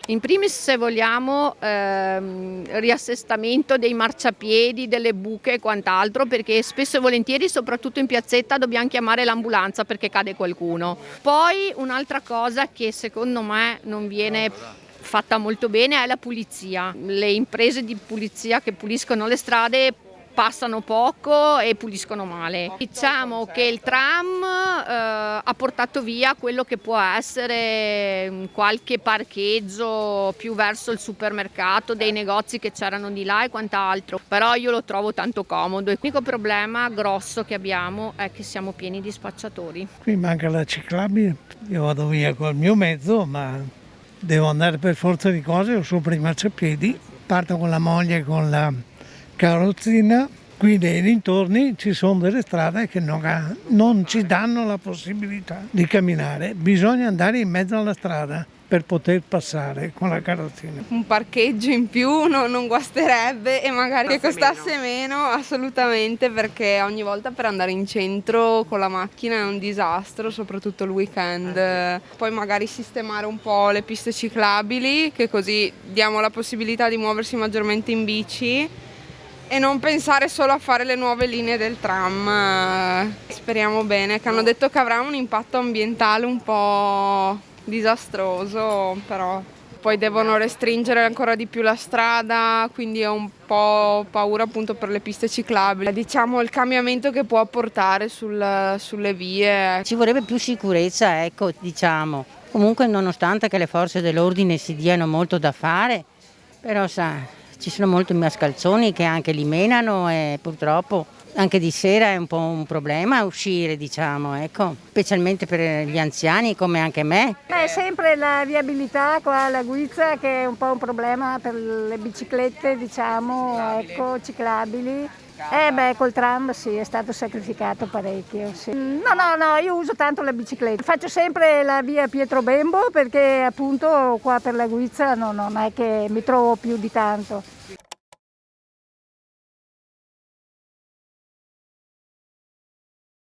In primis, se vogliamo, riassestamento dei marciapiedi, delle buche e quant'altro, perché spesso e volentieri, soprattutto in piazzetta, dobbiamo chiamare l'ambulanza perché cade qualcuno. Poi un'altra cosa che secondo me non viene fatta molto bene è la pulizia. Le imprese di pulizia che puliscono le strade passano poco e puliscono male. Diciamo che il tram ha portato via quello che può essere qualche parcheggio più verso il supermercato, dei negozi che c'erano di là e quant'altro, però io lo trovo tanto comodo. L'unico problema grosso che abbiamo è che siamo pieni di spacciatori. Qui manca la ciclabile, io vado via col mio mezzo, ma devo andare per forza di cose, ho sopra i marciapiedi, parto con la moglie con la carrozzina. Qui nei dintorni ci sono delle strade che non ci danno la possibilità di camminare, bisogna andare in mezzo alla strada per poter passare con la carrozzina. Un parcheggio in più non guasterebbe, e magari che costasse meno, assolutamente, perché ogni volta per andare in centro con la macchina è un disastro, soprattutto il weekend. Poi magari sistemare un po' le piste ciclabili, che così diamo la possibilità di muoversi maggiormente in bici e non pensare solo a fare le nuove linee del tram. Speriamo bene, che hanno detto che avrà un impatto ambientale un po' disastroso, però poi devono restringere ancora di più la strada, quindi ho un po' paura appunto per le piste ciclabili. Diciamo il cambiamento che può apportare sulle vie. Ci vorrebbe più sicurezza, ecco, diciamo. Comunque, nonostante che le forze dell'ordine si diano molto da fare, però ci sono molti mascalzoni che anche li menano e purtroppo anche di sera è un po' un problema uscire, diciamo, ecco, specialmente per gli anziani come anche me. È sempre la viabilità qua alla Guizza che è un po' un problema per le biciclette, diciamo, ecco, ciclabili. Col tram sì, è stato sacrificato parecchio. Sì. No, io uso tanto la bicicletta. Faccio sempre la via Pietro Bembo perché appunto qua per la Guizza non è che mi trovo più di tanto.